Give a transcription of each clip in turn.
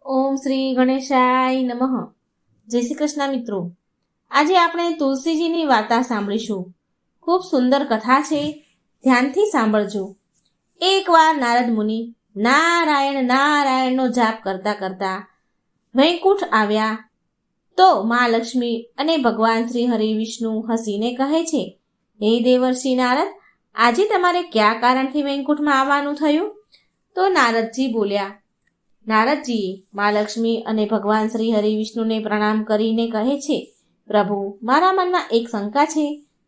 ઓમ શ્રી ગણેશાય નમઃ. જય શ્રી કૃષ્ણ મિત્રો. આજે આપણે તુલસીજીની વાર્તા સાંભળીશું. ખૂબ સુંદર કથા છે, ધ્યાનથી સાંભળજો. એકવાર નારદ મુનિ નારાયણ નારાયણનો જાપ કરતા કરતા વૈકુંઠ આવ્યા તો મા લક્ષ્મી અને ભગવાન શ્રી હરિ વિષ્ણુ હસીને કહે છે, હે દેવર્ષિ નારદ, આજે તમારે કયા કારણથી વૈકુંઠમાં આવવાનું થયું? તો નારદજી બોલ્યા. નારદજીએ મા લક્ષ્મી અને ભગવાન શ્રી હરિ વિષ્ણુને પ્રણામ કરીને કહે છે, પ્રભુ, મારા મનમાં એક શંકા છે,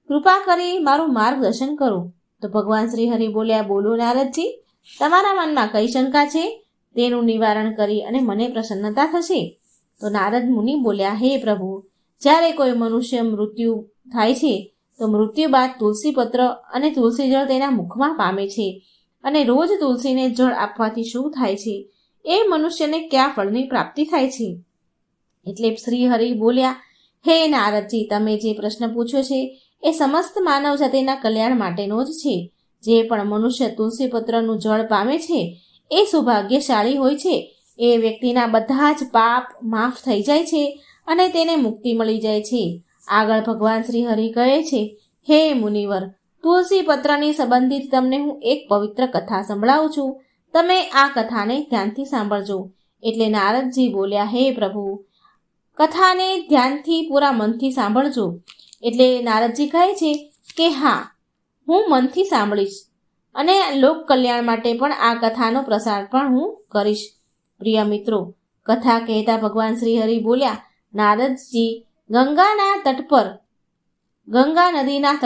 કૃપા કરી મારું માર્ગદર્શન કરો. તો ભગવાન શ્રી હરિ બોલ્યા, બોલો નારદજી, તમારા મનમાં કઈ શંકા છે તેનું નિવારણ કરી અને મને પ્રસન્નતા થશે. તો નારદ મુનિ બોલ્યા, હે પ્રભુ, જ્યારે કોઈ મનુષ્ય મૃત્યુ થાય છે તો મૃત્યુ બાદ તુલસી પત્ર અને તુલસી જળ તેના મુખમાં પામે છે, અને રોજ તુલસીને જળ આપવાથી શું થાય છે? એ મનુષ્યને કયા ફળની પ્રાપ્તિ થાય છે? એટલે શ્રી હરિ બોલ્યા, હે નારદજી, તમે જે પ્રશ્ન પૂછ્યો છે એ સમસ્ત માનવ જાતિના કલ્યાણ માટેનો જ છે. જે પણ મનુષ્ય તુલસી પત્રનું જળ પામે છે એ સૌભાગ્યશાળી હોય છે. એ વ્યક્તિના બધા જ પાપ માફ થઈ જાય છે અને તેને મુક્તિ મળી જાય છે. આગળ ભગવાન શ્રી હરિ કહે છે, હે મુનિવર, તુલસી પત્રની સંબંધિત તમને હું એક પવિત્ર કથા સંભળાવું છું. તમે આ કથાને ધ્યાનથી સાંભળજો. એટલે નારદજી બોલ્યા, હે પ્રભુ, કથાને ધ્યાનથી પૂરા મનથી સાંભળજો. એટલે નારદજી કહે છે કે હા, હું મનથી સાંભળીશ અને લોક કલ્યાણ માટે પણ આ કથાનો પ્રસાર પણ હું કરીશ. પ્રિય મિત્રો, કથા કહેતા ભગવાન શ્રી હરિ બોલ્યા, નારદજી, ગંગા નદીના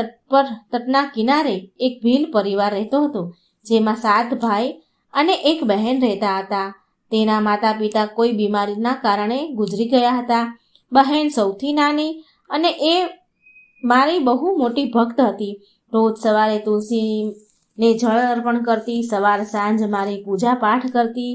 તટના કિનારે એક ભીલ પરિવાર રહેતો હતો, જેમાં 7 ભાઈ અને એક બહેન રહેતા હતા. તેના માતા પિતા કોઈ બીમારીના કારણે ગુજરી ગયા હતા. બહેન સૌથી નાની અને એ મારી બહુ મોટી ભક્ત હતી. રોજ સવારે તુલસીને જળ અર્પણ કરતી, સવાર સાંજ મારી પૂજા પાઠ કરતી.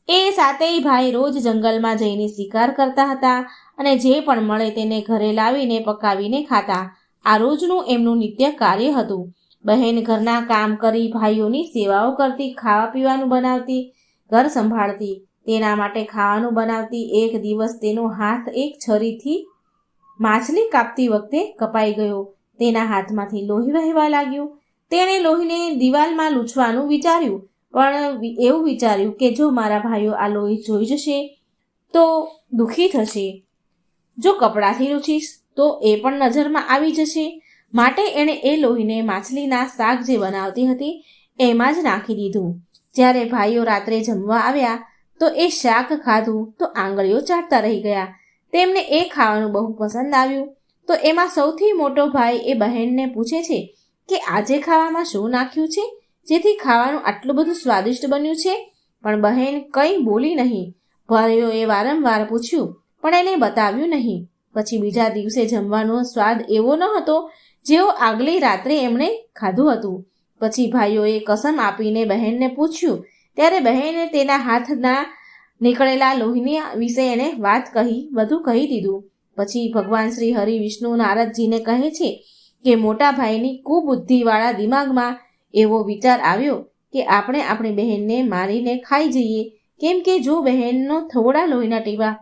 એ 7 ભાઈ રોજ જંગલમાં જઈને શિકાર કરતા હતા અને જે પણ મળે તેને ઘરે લાવીને પકાવીને ખાતા. આ રોજનું એમનું નિત્ય કાર્ય હતું. બહેન ઘરના કામ કરી, ભાઈઓની સેવાઓ કરતી, ખાવા પીવાનું બનાવતી, ઘર સંભાળતી, તેના માટે ખાવાનું બનાવતી. એક દિવસ તેનો હાથ એક છરીથી માછલી કાપતી વખતે કપાઈ ગયો. તેના હાથમાંથી લોહી વહેવા લાગ્યું. તેણે લોહીને દિવાલમાં લૂછવાનું વિચાર્યું, પણ એવું વિચાર્યું કે જો મારા ભાઈઓ આ લોહી જોઈ જશે તો દુઃખી થશે. જો કપડાથી લૂછીશ તો એ પણ નજરમાં આવી જશે. માટે એણે એ લોહીને માછલીના શાક જે બનાવતી હતી એમાં જ નાખી દીધું. જ્યારે ભાઈઓ રાત્રે જમવા આવ્યા તો એ શાક ખાધું તો આંગળીઓ ચાટતા રહી ગયા. તેમને એ ખાવાનું બહુ પસંદ આવ્યું. તો એમાં સૌથી મોટો ભાઈ એ બહેનને પૂછે છે કે આજે ખાવામાં શું નાખ્યું છે જેથી ખાવાનું આટલું બધું સ્વાદિષ્ટ બન્યું છે? પણ બહેન કંઈ બોલી નહીં. ભાઈઓએ વારંવાર પૂછ્યું પણ એને બતાવ્યું નહીં. પછી બીજા દિવસે જમવાનો સ્વાદ એવો ન હતો જેવો આગલી રાત્રે એમણે ખાધું હતું. પછી ભાઈઓએ કસમ આપીને બહેનને પૂછ્યું, ત્યારે બહેને તેના હાથના નીકળેલા લોહીની વિશે એને બધું કહી દીધું. પછી ભગવાન શ્રી હરિ વિષ્ણુ નારદજીને કહે છે કે મોટા ભાઈની કુબુદ્ધિવાળા દિમાગમાં એવો વિચાર આવ્યો કે આપણે આપણી બહેનને મારીને ખાઈ જઈએ, કેમ કે જો બહેનનો થોડા લોહીના ટીપા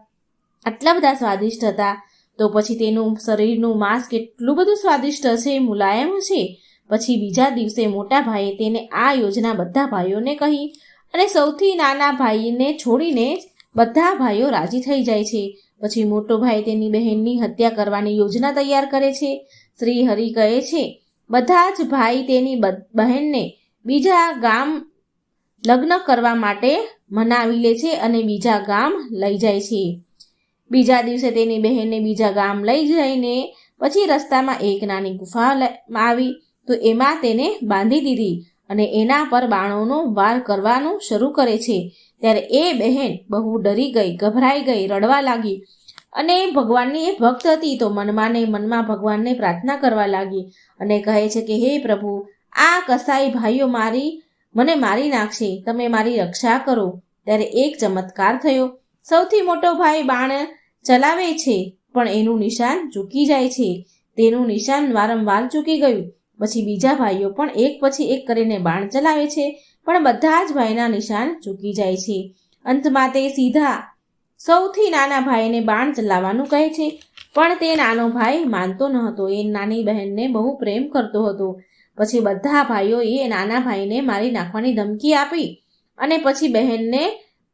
આટલા બધા સ્વાદિષ્ટ હતા તો પછી તેનું શરીરનું માંસ કેટલું બધું સ્વાદિષ્ટ હશે, મુલાયમ હશે. પછી બીજા દિવસે મોટા ભાઈએ તેને આ યોજના બધા ભાઈઓને કહી અને સૌથી નાના ભાઈને છોડીને બધા ભાઈઓ રાજી થઈ જાય છે. પછી મોટો ભાઈ તેની બહેનની હત્યા કરવાની યોજના તૈયાર કરે છે. શ્રી હરિ કહે છે, બધા જ ભાઈ તેની બહેનને બીજા ગામ લગ્ન કરવા માટે મનાવી લે છે અને બીજા ગામ લઈ જાય છે. બીજા દિવસે તેની બહેનને બીજા ગામ લઈ જઈને પછી રસ્તામાં એક નાની ગુફા આવી તો એમાં તેને બાંધી દીધી અને એના પર બાણોનો વાર કરવાનું શરૂ કરે છે. ત્યારે એ બહેન બહુ ડરી ગઈ, ગભરાઈ ગઈ, રડવા લાગી અને ભગવાનની એ ભક્ત હતી તો મનમાં ભગવાનને પ્રાર્થના કરવા લાગી અને કહે છે કે હે પ્રભુ, આ કસાઈ ભાઈઓ મને મારી નાખશે, તમે મારી રક્ષા કરો. ત્યારે એક ચમત્કાર થયો. સૌથી મોટો ભાઈ બાણ ચલાવે છે પણ એનું નિશાન ચૂકી જાય છે. તેનું નિશાન વારંવાર ચૂકી ગયું. પછી બીજા ભાઈઓ પણ એક પછી એક કરીને બાણ ચલાવે છે પણ બધા જ ભાઈના નિશાન ચૂકી જાય છે. અંતમાં તે સીધા સૌથી નાના ભાઈને બાણ ચલાવવાનું કહે છે, પણ તે નાનો ભાઈ માનતો ન હતો. એ નાની બહેનને બહુ પ્રેમ કરતો હતો. પછી બધા ભાઈઓએ નાના ભાઈને મારી નાખવાની ધમકી આપી અને પછી બહેનને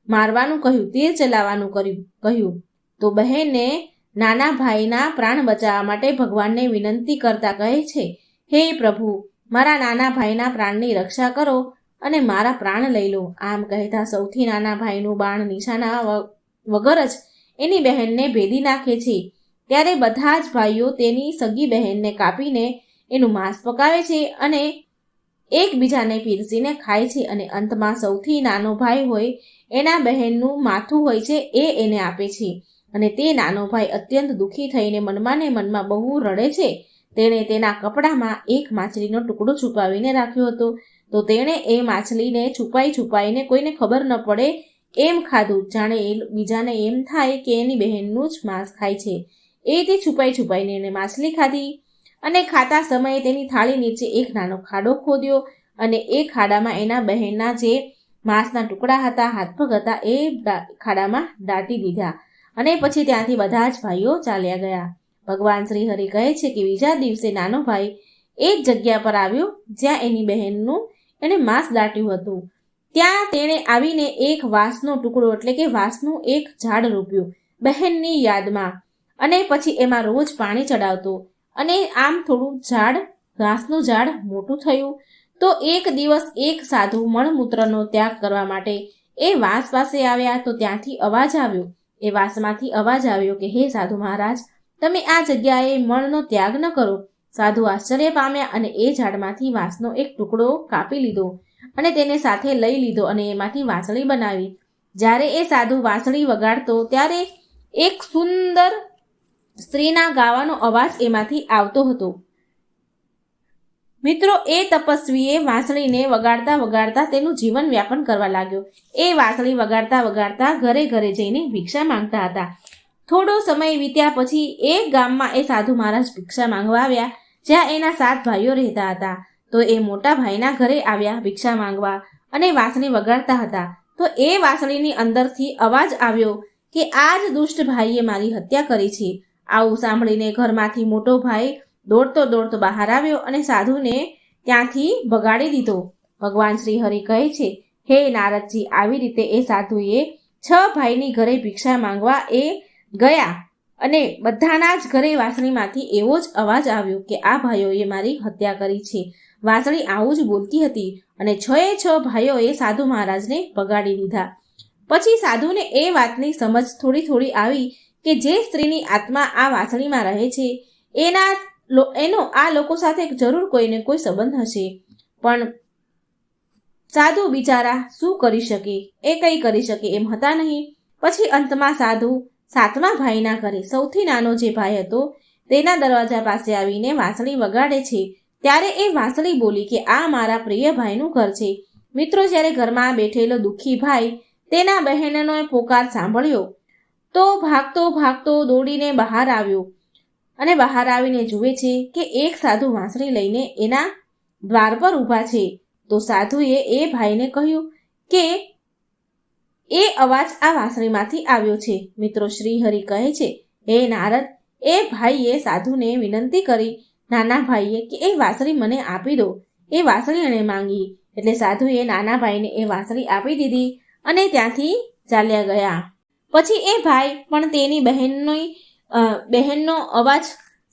મારવાનું કહ્યું, તીર ચલાવવાનું કહ્યું. તો બહેને નાના ભાઈના પ્રાણ બચાવવા માટે ભગવાનને વિનંતી કરતા કહે છે, હે પ્રભુ, મારા નાના ભાઈના પ્રાણની રક્ષા કરો અને મારા પ્રાણ લઈ લો. આમ કહેતા સૌથી નાના ભાઈનું બાણ નિશાના વગર જ એની બહેનને ભેદી નાખે છે. ત્યારે બધા જ ભાઈઓ તેની સગી બહેનને કાપીને એનું માંસ પકાવે છે અને એકબીજાને પીરસીને ખાય છે. અને અંતમાં સૌથી નાનો ભાઈ હોય એના બહેનનું માથું હોય છે એ એને આપે છે. અને તે નાનો ભાઈ અત્યંત દુઃખી થઈને મનમાં ને મનમાં બહુ રડે છે. તેણે તેના કપડામાં એક માછલીનો ટુકડો છુપાવીને રાખ્યો હતો. તો તેણે એ માછલીને છુપાઈને કોઈને ખબર ન પડે એમ ખાધું, જાણે એ બીજાને એમ થાય કે એની બહેનનું જ માંસ ખાય છે. એ તે છુપાઈને એને માછલી ખાધી અને ખાતા સમયે તેની થાળી નીચે એક નાનો ખાડો ખોદ્યો અને એ ખાડામાં એના બહેનના જે માંસના ટુકડા હતા, હાથપગ હતા, એ ખાડામાં દાટી દીધા અને પછી ત્યાંથી બધા જ ભાઈઓ ચાલ્યા ગયા. ભગવાન શ્રી હરિ કહે છે કે બીજા દિવસે નાનો ભાઈ એ જ જગ્યા પર આવ્યો જ્યાં એની બહેનનું એણે માંસ દાટ્યું હતું. ત્યાં તેણે આવીને એક વાંસનો ટુકડો એટલે કે વાંસનું એક ઝાડ રોપ્યું બહેનની યાદમાં અને પછી એમાં રોજ પાણી ચડાવતો અને આમ થોડું ઘાસનું ઝાડ મોટું થયું. તો એક દિવસ એક સાધુ મળમૂત્રનો ત્યાગ કરવા માટે એ વાંસ પાસે આવ્યા. તો ત્યાંથી અવાજ આવ્યો, એ વાંસમાંથી અવાજ આવ્યો કે હે સાધુ મહારાજ, તમે આ જગ્યાએ મળનો ત્યાગ ન કરો. સાધુ આશ્ચર્ય પામ્યા અને એ ઝાડમાંથી વાંસનો એક ટુકડો કાપી લીધો અને તેને સાથે લઈ લીધો અને એમાંથી વાંસળી બનાવી. જ્યારે એ સાધુ વાંસળી વગાડતો ત્યારે એક સુંદર સ્ત્રીના ગાવાનો અવાજ એમાંથી આવતો હતો. મિત્રો, એ તપસ્વીએ વાંસળીને વગાડતા વગાડતા તેનું જીવન વ્યાપન કરવા લાગ્યો. એ વાંસળી વગાડતા વગાડતા ઘરે ઘરે જઈને ભિક્ષા માંગતા હતા. થોડો સમય વીત્યા પછી એક ગામમાં એ સાધુ મહારાજ ભિક્ષા માંગવા આવ્યા જ્યાં એના 7 ભાઈઓ રહેતા હતા. તો એ મોટા ભાઈના ઘરે આવ્યા ભિક્ષા માંગવા અને વાંસળી વગાડતા હતા. તો એ વાંસળીની અંદરથી અવાજ આવ્યો કે આ જ દુષ્ટ ભાઈએ મારી હત્યા કરી છે. આવું સાંભળીને ઘરમાંથી મોટો ભાઈ દોડતો બહાર આવ્યો અને સાધુને ત્યાંથી ભગાડી દીધો. ભગવાન શ્રી હરિ કહે છે, હે નારદજી, આવી રીતે એ સાધુએ 6 ભાઈની ઘરે ભિક્ષા માંગવા એ ગયા અને બધાના જ ઘરે વાંસળીમાંથી એવો જ અવાજ આવ્યો કે આ ભાઈઓએ મારી હત્યા કરી છે. વાંસળી આવું જ બોલતી હતી અને 6 ભાઈઓએ સાધુ મહારાજને ભગાડી દીધા. પછી સાધુને એ વાતની સમજ થોડી આવી કે જે સ્ત્રીની આત્મા આ વાંસળીમાં રહે છે એનો આ લોકો સાથે જરૂર કોઈને કોઈ સંબંધ હશે. પણ સાધુ બિચારા શું કરી શકે? એ કંઈ કરી શકે એમ હતા નહીં. પછી અંતમાં સાધુ 7મા ભાઈના ઘરે સૌથી નાનો જે ભાઈ હતો તેના દરવાજા પાસે આવીને વાંસળી વગાડે છે. ત્યારે એ વાંસળી બોલી કે આ મારા પ્રિય ભાઈનું ઘર છે. મિત્રો, જ્યારે ઘરમાં બેઠેલો દુઃખી ભાઈ તેના બહેનનો પોકાર સાંભળ્યો તો ભાગતો દોડીને બહાર આવ્યો અને બહાર આવીને જુએ છે કે એક સાધુ વાંસળી લઈને એના દ્વાર પર ઊભા છે. તો સાધુએ એ ભાઈને કહ્યું કે એ અવાજ આ વાંસળીમાંથી આવ્યો છે. મિત્રો, શ્રી હરિ કહે છે, હે નારદ, એ ભાઈએ સાધુને વિનંતી કરી નાના ભાઈએ કે એ વાંસળી મને આપી દો. એ વાંસળી એણે માંગી એટલે સાધુએ નાના ભાઈને એ વાંસળી આપી દીધી અને ત્યાંથી ચાલ્યા ગયા. પછી એ ભાઈ પણ તેની બહેનનો અવાજ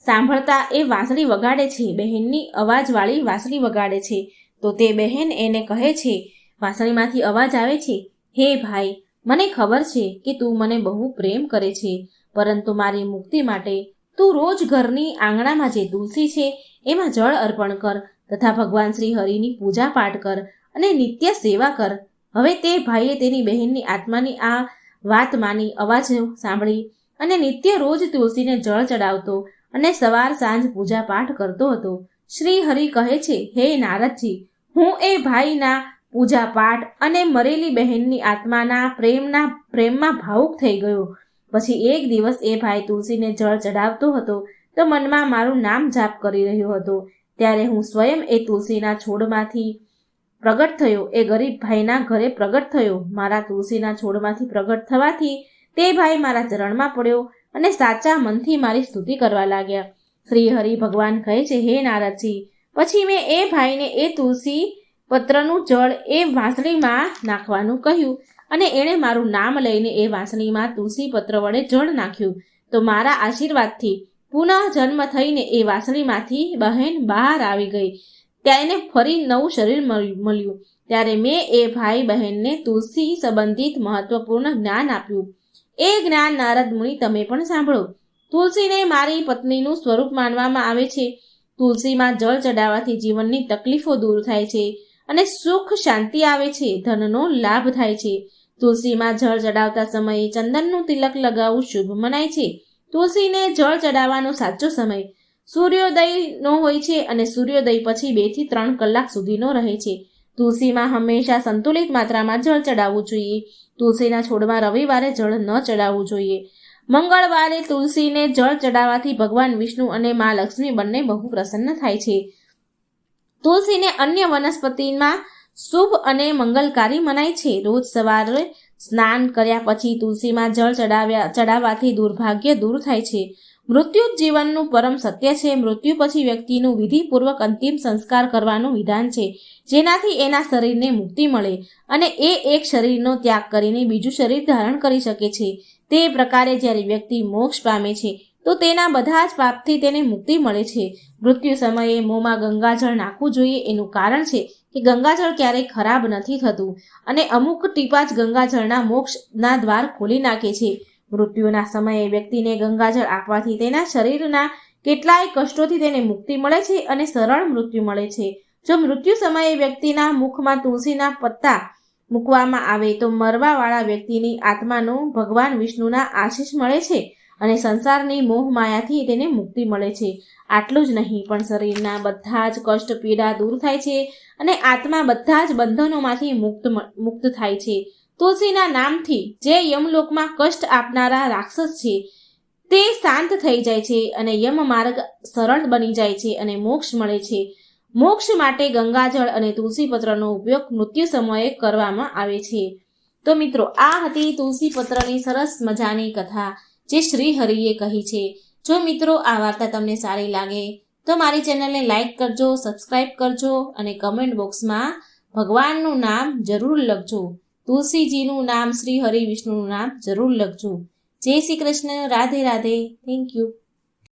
સાંભળતા એ વાંસળી વગાડે છે, બહેનની અવાજવાળી વાંસળી વગાડે છે. તો તે બહેન એને કહે છે, વાંસળીમાંથી અવાજ આવે છે, હે ભાઈ, મને ખબર છે કે તું મને બહુ પ્રેમ કરે છે, પરંતુ મારી મુક્તિ માટે તું રોજ ઘરની આંગણામાં જે તુલસી છે એમાં જળ અર્પણ કર તથા ભગવાન શ્રી હરિની પૂજા પાઠ કર અને નિત્ય સેવા કર. હવે તે ભાઈએ તેની બહેનની આત્માની આ વાત માની, અવાજ સાંભળી અને નિત્ય રોજ તુલસીને જળ ચડાવતો અને સવાર સાંજ પૂજા પાઠ કરતો હતો. શ્રી હરિ કહે છે, હે નારદજી, હું એ ભાઈના પૂજા પાઠ અને મરેલી બહેનની આત્માના પ્રેમમાં ભાવુક થઈ ગયો. પછી એક દિવસ એ ભાઈ તુલસીને જળ ચડાવતો હતો તો મનમાં મારું નામ જાપ કરી રહ્યો હતો. ત્યારે હું સ્વયં એ તુલસીના છોડમાંથી પ્રગટ થયો, એ ગરીબ ભાઈના ઘરે પ્રગટ થયો. મારા તુલસીના છોડમાંથી પ્રગટ થવાથી તે ભાઈ મારા ચરણમાં પડ્યો અને સાચા મનથી મારી સ્તુતિ કરવા લાગ્યા. શ્રી હરિ ભગવાન કહે છે, હે નારદજી, પછી મેં એ ભાઈને એ તુલસી પત્રનું જળ એ વાંસળીમાં નાખવાનું કહ્યું અને એણે મારું નામ લઈને એ વાંસળીમાં તુલસી પત્ર વડે જળ નાખ્યું. તો મારા આશીર્વાદથી પુનઃ જન્મ થઈને એ વાંસળીમાંથી બહેન બહાર આવી ગઈ. તેને ફરી નવું શરીર મળ્યું. ત્યારે મેં એ ભાઈ બહેનને તુલસી સંબંધિત મહત્વપૂર્ણ જ્ઞાન આપ્યું. એ જ્ઞાન નારદ મુનિ તમે પણ સાંભળો. તુલસીને મારી પત્નીનું સ્વરૂપ માનવામાં આવે છે. તુલસીમાં જળ ચડાવવાથી જીવનની તકલીફો દૂર થાય છે અને સુખ શાંતિ આવે છે, ધનનો લાભ થાય છે. તુલસીમાં જળ ચડાવતા સમયે ચંદનનું તિલક લગાવવું શુભ મનાય છે. તુલસીને જળ ચડાવવાનો સાચો સમય સૂર્યોદયનો હોય છે અને સૂર્યોદય પછી 2 થી 3 કલાક સુધીનો રહે છે. તુલસીમાં હંમેશા સંતુલિત માત્રામાં જળ ચડાવવું જોઈએ. તુલસીના છોડમાં રવિવારે જળ ન ચડાવવું જોઈએ. મંગળવારે તુલસીને જળ ચડાવવાથી ભગવાન વિષ્ણુ અને મા લક્ષ્મી બંને બહુ પ્રસન્ન થાય છે. તુલસીને અન્ય વનસ્પતિમાં શુભ અને મંગલકારી મનાય છે. રોજ સવારે સ્નાન કર્યા પછી તુલસીમાં જળ ચડાવવાથી દુર્ભાગ્ય દૂર થાય છે. મૃત્યુ જ જીવનનું પરમ સત્ય છે. મૃત્યુ પછી વ્યક્તિનું વિધિપૂર્વક અંતિમ સંસ્કાર કરવાનું વિધાન છે, જેનાથી એના શરીરને મુક્તિ મળે અને એ એક શરીરનો ત્યાગ કરીને બીજું શરીર ધારણ કરી શકે છે. તે પ્રકારે જ્યારે વ્યક્તિ મોક્ષ પામે છે તો તેના બધા જ પાપથી તેને મુક્તિ મળે છે. મૃત્યુ સમયે મોંમાં ગંગાજળ નાખવું જોઈએ. એનું કારણ છે કે ગંગાજળ ક્યારેય ખરાબ નથી થતું અને અમુક ટીપા જ ગંગાજળના મોક્ષના દ્વાર ખોલી નાખે છે. મૃત્યુના સમયે વ્યક્તિને ગંગાજળ આપવાથી તેના શરીરના કેટલાય કષ્ટોથી તેને મુક્તિ મળે છે અને સરળ મૃત્યુ મળે છે. જો મૃત્યુ સમયે વ્યક્તિના મુખમાં તુલસીના પત્તા મૂકવામાં આવે તો મરવાવાળા વ્યક્તિની આત્માનો ભગવાન વિષ્ણુના આશીષ મળે છે અને સંસારની મોહ માયાથી તેને મુક્તિ મળે છે. આટલું જ નહીં, પણ શરીરના બધા જ કષ્ટ પીડા દૂર થાય છે અને આત્મા બધા જ બંધનોમાંથી મુક્ત થાય છે. તુલસીના નામથી જે યમલોકમાં કષ્ટ આપનારા રાક્ષસ છે તે શાંત થઈ જાય છે અને યમ માર્ગ સરળ બની જાય છે અને મોક્ષ મળે છે. મોક્ષ માટે ગંગાજળ અને તુલસી પત્રનો ઉપયોગ મૃત્યુ સમયે કરવામાં આવે છે. તો મિત્રો, આ હતી તુલસી પત્રની સરસ મજાની કથા જે શ્રી હરિએ કહી છે. જો મિત્રો આ વાર્તા તમને સારી લાગે તો મારી ચેનલને લાઈક કરજો, સબસ્ક્રાઈબ કરજો અને કમેન્ટ બોક્સમાં ભગવાનનું નામ જરૂર લખજો. તુલસીજીનું નામ, શ્રી હરિ વિષ્ણુનું નામ જરૂર લખજો. જય શ્રી કૃષ્ણ. રાધે રાધે. Thank you.